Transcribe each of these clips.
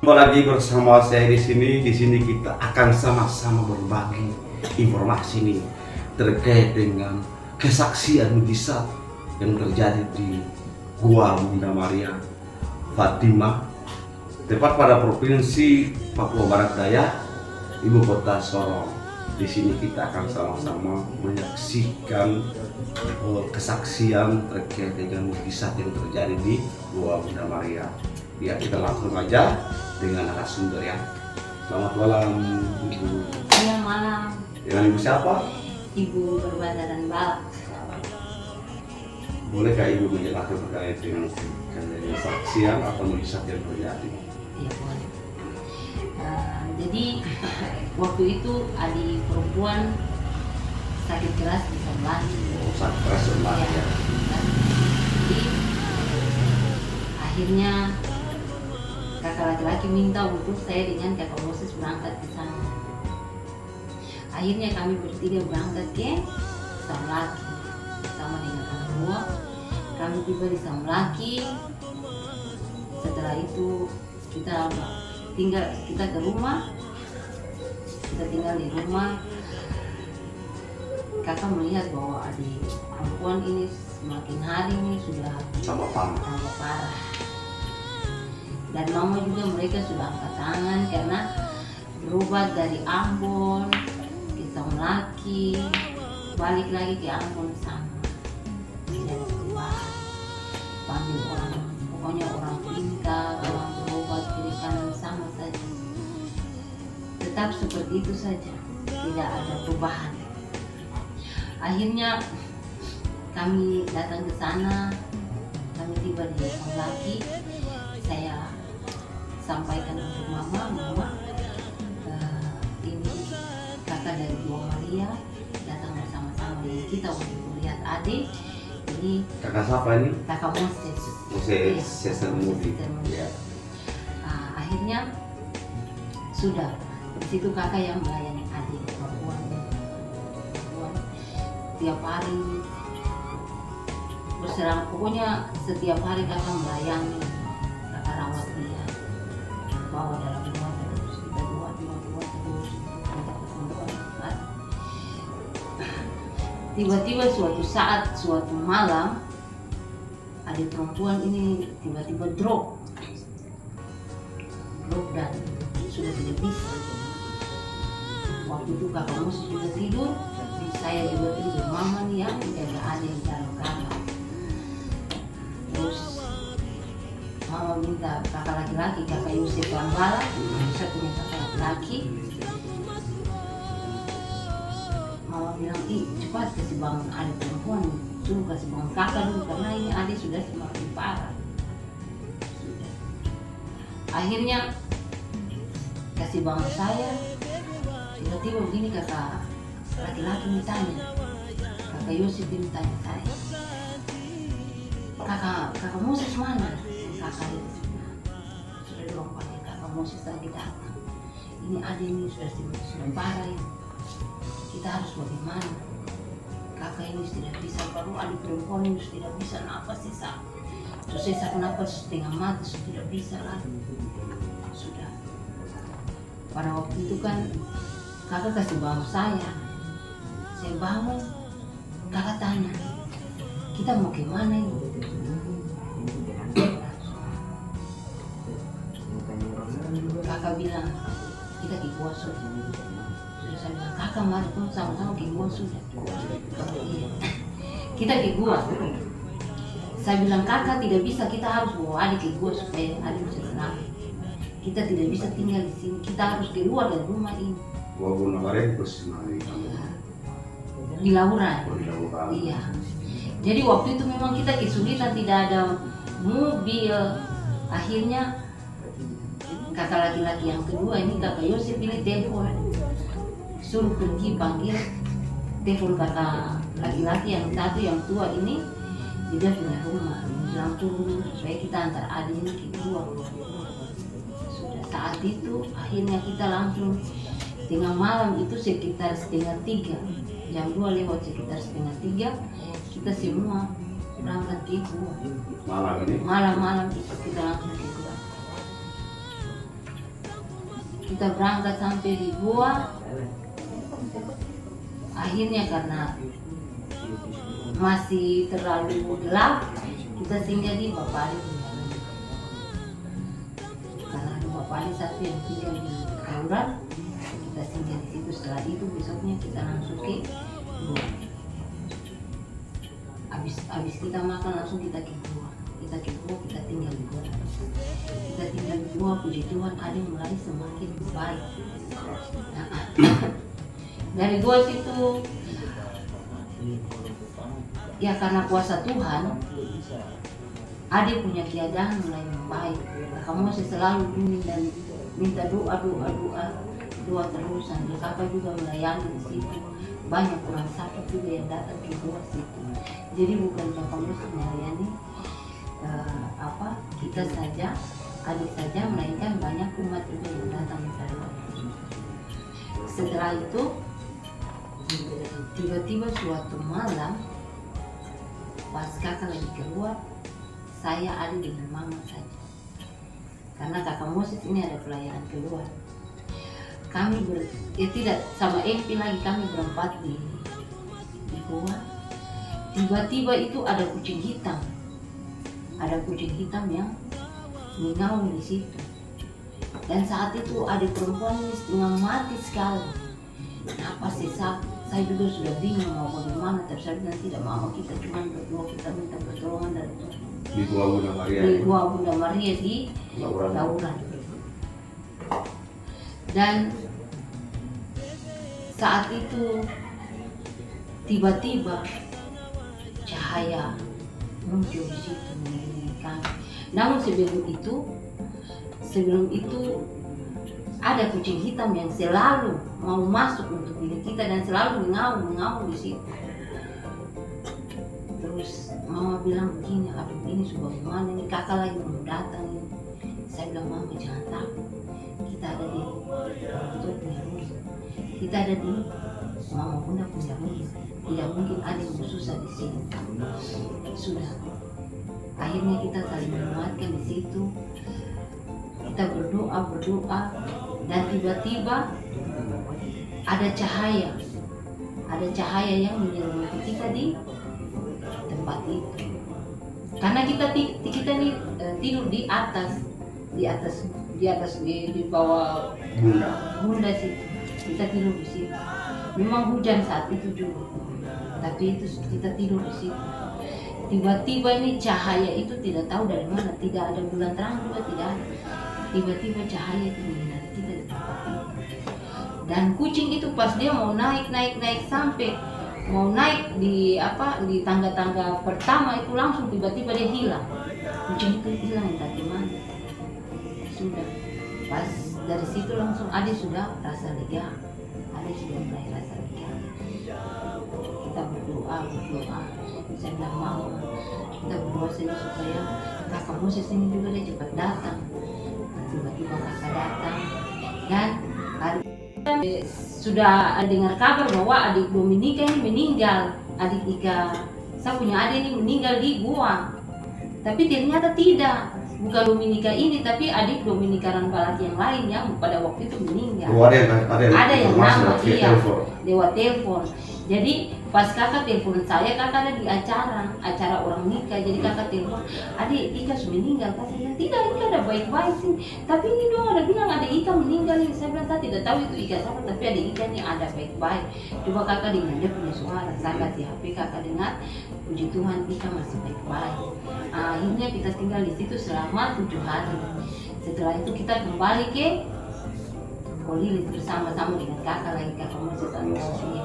Jumpa lagi bersama saya di sini. Di sini kita akan sama-sama berbagi informasi nih terkait dengan kesaksian mujizat yang terjadi di Gua Bunda Maria Fatimah, tepat pada provinsi Papua Barat Daya, ibu kota Sorong. Di sini kita akan sama-sama menyaksikan kesaksian terkait dengan mujizat yang terjadi di Gua Bunda Maria. Ya, kita langsung aja dengan narasumber ya. Selamat malam Ibu. Iya, malam. Dengan Ibu siapa? Ibu Berbadaran Balak. Bolehkah Ibu menjelaskan terkait dengan kesaksian atau mujizat yang terjadi? Iya, boleh. Jadi waktu itu adik perempuan sakit keras di sebelah. Sakit keras sebelah Iya. ya. Jadi akhirnya kakak laki-laki minta untuk saya dengan kakak Moses berangkat ke sana. Akhirnya kami bertiga berangkat ke Samlaki bersama dengan anak dua. Kami tiba di Samlaki. Setelah itu kita ke rumah. Kita tinggal di rumah. Kakak melihat bahwa adik perempuan ini semakin hari ini sudah Tambah parah. Dan mama juga mereka sudah angkat tangan karena berobat dari Ambon ke Samlaki, balik lagi ke Ambon sama. Tidak berubah. Panggil orang, pokoknya orang pintar, orang berobat kiri kanan sama saja. Tetap seperti itu saja, tidak ada perubahan. Akhirnya kami datang ke sana, kami tiba di Samlaki. Saya sampaikan untuk mama, ini kakak dari Gua Maria datang bersama-sama dengan kita untuk melihat adik. Ini Kakak siapa ini? kakak Moses. Moses Cesar Mudi. Ya. Akhirnya sudah di situ kakak yang melayani adik perempuan. Tiap hari berserang, pokoknya setiap hari kakak melayani, kakak rawat dia, bawa dalam rumah terus, kita dua terus, untuk kesembuhan. Tiba-tiba suatu malam, adik perempuan ini tiba-tiba drop dan sudah tidak bisa. Waktu itu kakak Moses juga tidur, saya juga tidur, mama nih yang jaga adik di dalam kamar. Terus mama minta kakak laki-laki, kakak Yusuf Bala, saya punya kakak laki-laki. Mama bilang, cepat kasih bangun adik perempuan, suruh kasih bangun kakak dulu karena ini adik sudah semakin parah. Sudah. Akhirnya kasih bangun saya, tiba-tiba begini kakak laki-laki ditanya, kakak Yusuf ditanya saya, kakak Moses mana? Kakak Yusuf sudah lupa, kakak Moses tadi datang. Ini adik ini sudah parah ini. Kita harus bagaimana? Kakak ini tidak bisa, baru adik perempuan ini tidak bisa napas sesak. Sesak napas setengah mati, tidak bisa lagi. Sudah. Pada waktu itu kan kakak kasih bangun saya. Saya bangun, kakak tanya, kita mau kemana ini? Kakak bilang, kita ke Gua sudah. Terus saya bilang, kakak mari tuh sama-sama ke Gua sudah. Kita ke Gua. Saya bilang, kakak tidak bisa, kita harus bawa adik ke Gua supaya adik bisa senang. Kita tidak bisa tinggal di sini, kita harus keluar dari rumah ini. Gua Bunda Maria terus Di Lauran. Iya. Iya. Jadi waktu itu memang kita kesulitan, tidak ada mobil. Akhirnya kakak laki-laki yang kedua ini kakak Yosef pilih telepon, suruh pergi panggil, telepon kakak laki-laki yang satu yang tua ini, dia punya rumah, bilang turun supaya kita antar adik ini ke Gua. Sudah saat itu akhirnya kita langsung tengah malam itu sekitar 2:30, jam 2 lewat sekitar 2:30, kita semua berangkat ke Gua. Malam ini? Malam-malam itu kita langsung ke Gua. kita berangkat sampai di gua. Akhirnya karena masih terlalu gelap, kita singgah di Bapali. Karena ada Bapali satu yang tinggal di Kauran, kita singgah di situ. Setelah itu besoknya kita langsung ke gua. Abis kita makan langsung kita ke gua. Kita ke gua, kita tinggal di gua. Kita tinggal di gua, puji Tuhan ada yang mulai semakin baik. Nah, dari gua situ ya karena kuasa Tuhan, adik punya keadaan mulai membaik. Kamu selalu minta doa terusan. Kakak juga melayani di situ. Banyak orang sakit juga yang datang ke gua situ. Jadi bukan kamu melayani kita saja, adik saja, melainkan banyak umat juga yang datang ke doa. Setelah itu tiba-tiba suatu malam pas kakak lagi keluar, saya ada dengan mama saja. Karena kakak Moses ini ada pelayanan keluar. Kami tidak sama Empi lagi, kami berempat di gua. Tiba-tiba itu ada kucing hitam. Ada kucing hitam yang mengaum di situ. Dan saat itu ada perempuan ini setengah mati sekali. Kenapa sih saya juga sudah bingung mau bagaimana, terus tidak mau, kita cuma berdua, kita minta pertolongan dari Tuhan. Di gua Bunda Maria. Di gua Bunda Maria di Lauran. Dan saat itu tiba-tiba cahaya muncul di situ mengelilingi kami. Namun sebelum itu ada kucing hitam yang selalu mau masuk untuk milik kita dan selalu mengaum di situ. Terus mama bilang begini, aduh ini sudah gimana nih, kakak lagi mau datang ini. Saya bilang, mama jangan takut, kita ada di orang tua punya rumah, kita ada di mama Bunda punya rumah, tidak mungkin ada yang susah di sini. Sudah, akhirnya kita saling menguatkan di situ. Kita berdoa dan tiba-tiba ada cahaya yang menyelimuti kita di tempat itu. Karena kita nih tidur di bawah bunda situ. Kita tidur di situ. Memang hujan saat itu juga, tapi itu kita tidur di situ. Tiba-tiba ini cahaya itu tidak tahu dari mana, tidak ada bulan terang juga tidak ada. Tiba-tiba cahaya itu menyinari kita di tempat itu. Dan kucing itu pas dia mau naik sampai mau naik di tangga-tangga pertama itu langsung tiba-tiba dia hilang. Kucing itu hilang entah gimana. Sudah pas dari situ langsung adik sudah rasa lega. Adik sudah mulai rasa lega. Kita berdoa. Saya bilang mau kita berdoa saja supaya kakak Moses ini juga dia cepat datang. Tiba-tiba kakak datang dan sudah dengar kabar bahwa adik Dominika ini meninggal. Adik Ika, saya punya adik ini meninggal di gua. Tapi ternyata tidak, bukan Dominika ini, tapi adik Dominika Ranbalat yang lain yang pada waktu itu meninggal. Ada yang nama lewat telepon. Jadi pas kakak telepon saya, kakak ada di acara orang nikah. Jadi kakak telepon, adik Ika sudah meninggal. Saya bilang, tidak, Ika ada baik-baik sih. Tapi ini dong ada bilang ada Ika meninggal. Saya bilang, saya tidak tahu itu Ika siapa, tapi ada Ika ini ada baik-baik. Coba kakak dengar dia punya suara. Saya kasih HP kakak dengar, puji Tuhan Ika masih baik-baik. Akhirnya kita tinggal di situ selama 7 hari. Setelah itu kita kembali ke Kolilit bersama-sama dengan kakak lagi, kakak Moses dan Kausia.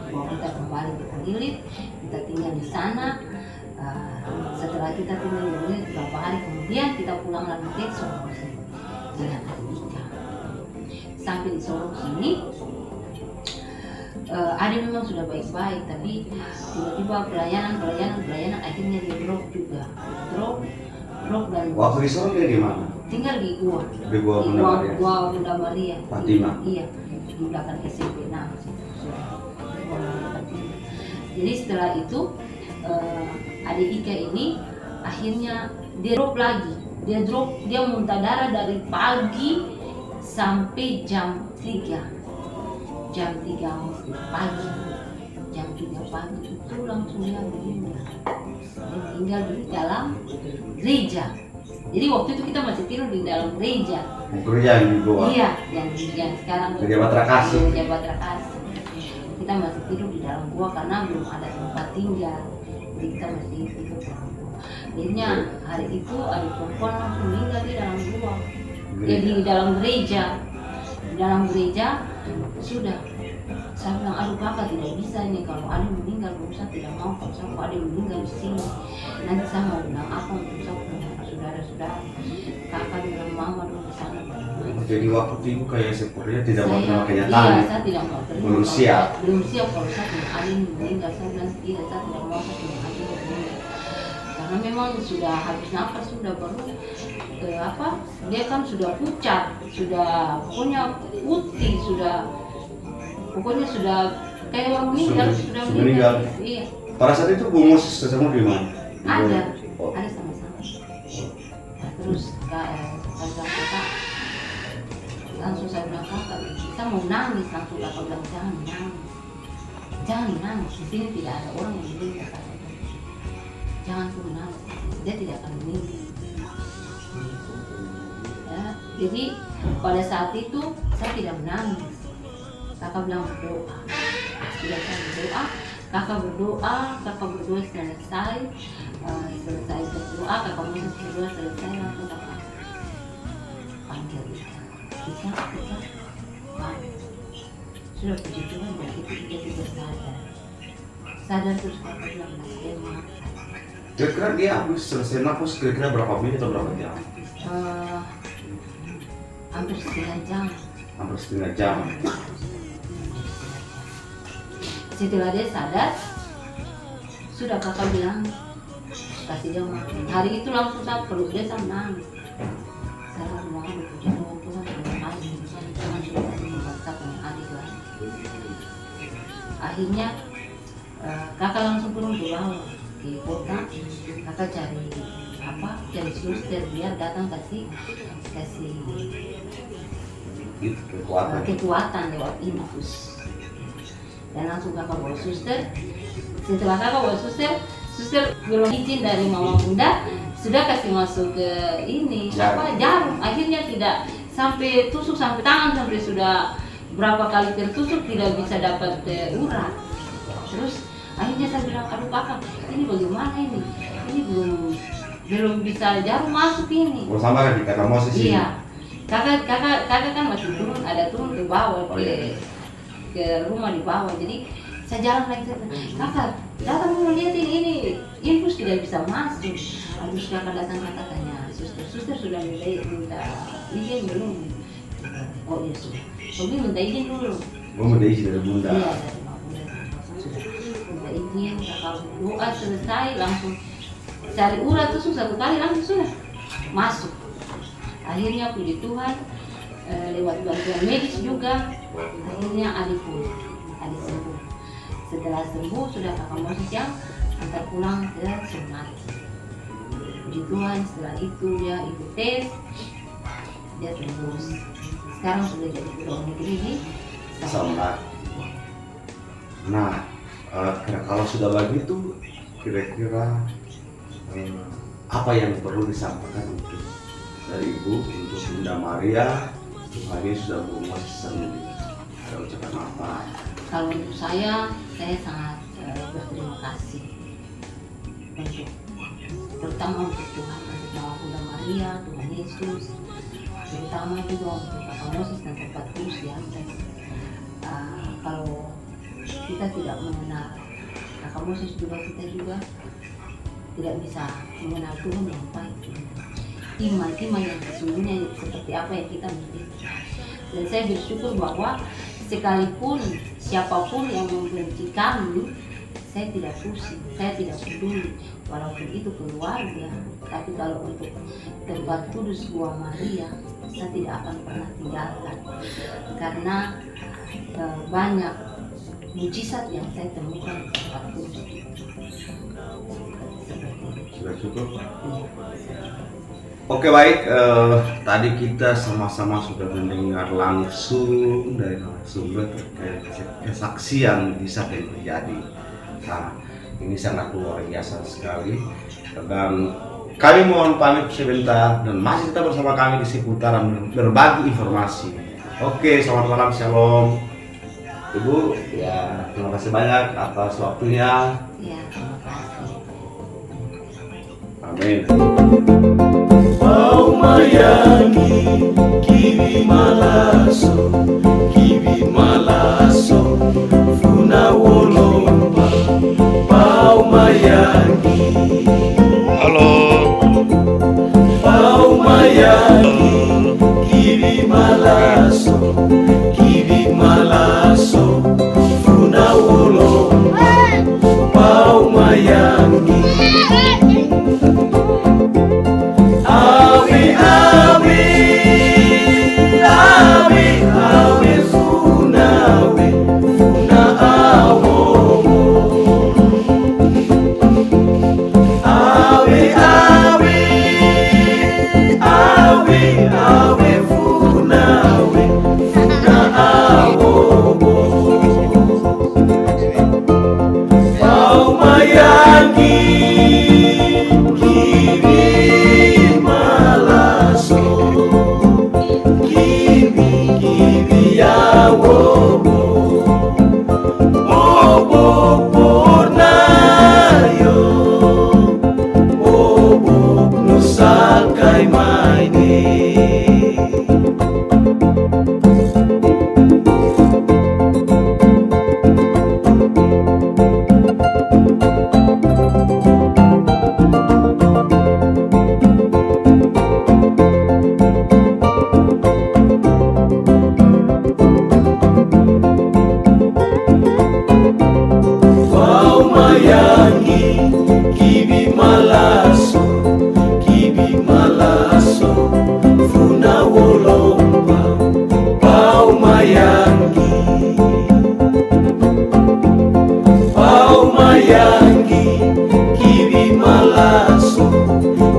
Kita kembali ke Kolilit, kita tinggal di sana. Setelah kita tinggal di Kolilit beberapa hari kemudian kita pulang lagi ke Sorong dengan adik Ika. Sampai di Sorong sini, adik memang sudah baik-baik, tapi tiba-tiba pelayanan akhirnya dia drop juga. Drop dan waktu di Sorong dia di mana? Tinggal di gua. Di gua Bunda Maria. Fatima. Iya, di belakang SMP 6 situ. Jadi setelah itu adik Ika ini akhirnya dia drop lagi. Dia muntah darah dari pagi sampai jam 3 pagi. Jam 3 pagi itu langsung dia meninggal. Dia meninggal di dalam gereja. Jadi waktu itu kita masih tidur di dalam gereja. Gereja yang di bawah. Iya, yang sekarang Gereja Batra Kasih. Gereja Batra Kasih. Kita masih tidur di dalam gua karena belum ada tempat tinggal. Jadi kita masih tidur di dalam gua. Jadinya hari itu ada perempuan langsung meninggal di dalam gua. Di dalam gereja. Di dalam gereja sudah. Saya bilang, aduh kakak tidak bisa ini, kalau ada meninggal, saya tidak mau kalau ada meninggal di sini. Nanti saya mau bilang apa untuk saya punya saudara-saudara. Kakak bilang mama dulu ke sana. Jadi waktu itu kayak sepertinya tidak mau terima Iya, kenyataan. saya tidak mau terima. Belum siap. Belum siap kalau saya punya adik meninggal. Saya bilang tidak, saya tidak mau saya punya adik meninggal. Karena memang sudah habis nafas, sudah baru dia kan sudah pucat, sudah pokoknya putih, pokoknya sudah kayak orang meninggal, sudah meninggal. Iya. Pada saat itu Bu Moses ketemu di mana? Ada Oh. sama-sama. Nah, terus saya bilang kakak, langsung saya bilang kakak, kita mau nangis, langsung kakak bilang jangan nangis, di sini tidak ada orang yang meninggal. Jangan perlu nangis, dia tidak akan meninggal. Ya, jadi pada saat itu saya tidak menangis. Kakak bilang berdoa. Sudah saya berdoa, kakak berdoa selesai berdoa, kakak Moses berdoa selesai, langsung kakak panggil kita sudah puji Tuhan, begitu dia tidak sadar terus kakak bilang dia maafkan. Kira-kira dia habis selesai nafas kira-kira berapa menit atau berapa jam? Hampir setengah jam. Hampir setengah jam. Setelah dia sadar, sudah kakak bilang kasih dia makan. Hari itu langsung saya perut dia nangis. Saya bilang puji Tuhan terima kasih. Jangan sudah memaksa punya adik lagi. Akhirnya kakak langsung turun ke bawah ke kota. Kakak cari suster biar datang kasih kekuatan lewat infus. Dan langsung kakak bawa suster. Setelah kakak bawa suster belum izin dari mama bunda, sudah kasih masuk ke ini jarum. Akhirnya tidak sampai tusuk sampai tangan, sampai sudah berapa kali tertusuk tidak bisa dapat urat. Terus akhirnya saya bilang, aduh kakak, ini bagaimana ini? Ini belum bisa jarum masuk ini. Belum sama kan di kata Moses ini? Iya. Kakak kan masih turun ke bawah ke rumah di bawah. Jadi saya jalan lagi, kakak datang mau lihat ini infus tidak bisa masuk. Habis kakak datang, kakak tanya suster sudah minta izin belum? Oh iya sudah. Tapi minta izin dulu. Minta izin dari bunda. Iya dari bunda. Sudah minta izin, kakak doa selesai langsung cari urat tusuk satu kali langsung sudah masuk. Akhirnya puji Tuhan lewat bantuan medis juga, akhirnya adik sembuh. Setelah sembuh sudah kakak Moses yang antar pulang ke Sunat. Puji Tuhan, setelah itu dia ikut tes, dia tembus. Sekarang sudah jadi pegawai negeri di Sunat. Nah, kalau sudah begitu, kira-kira apa yang perlu disampaikan untuk dari Ibu untuk Bunda Maria? Maria sudah berumur sembuh. Ada ucapan apa? Kalau untuk saya sangat berterima kasih untuk terutama untuk Tuhan, untuk Mama Bunda Maria, Tuhan Yesus, terutama juga untuk Kakak Moses dan tempat kudus di atas. Kalau kita tidak mengenal Kakak Moses juga, kita juga tidak bisa mengenal Tuhan yang baik. Iman yang sesungguhnya seperti apa yang kita miliki. Dan saya bersyukur bahwa sekalipun siapapun yang membenci kami, saya tidak pusing, saya tidak peduli, walaupun itu keluarga. Tapi kalau untuk tempat kudus Gua Maria, saya tidak akan pernah tinggalkan, karena banyak mujizat yang saya temukan di tempat kudus itu. Sudah cukup? Iya. Oke baik, tadi kita sama-sama sudah mendengar langsung dari narasumber terkait kesaksian kisah yang terjadi. Nah, ini sangat luar biasa sekali. Dan kami mohon pamit sebentar dan masih tetap bersama kami di seputaran berbagi informasi. Oke, selamat malam, shalom. Ibu, ya terima kasih banyak atas waktunya. Ya, terima kasih. Amin. Pau mayangi kiwi malaso funa wolomba pau mayangi Halo. pau mayangi kiwi malaso funa wolomba pau mayangi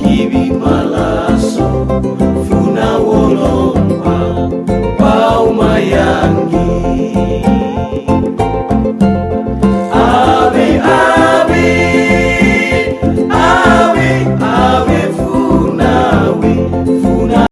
kiwi malaso funa wolomba pau mayangi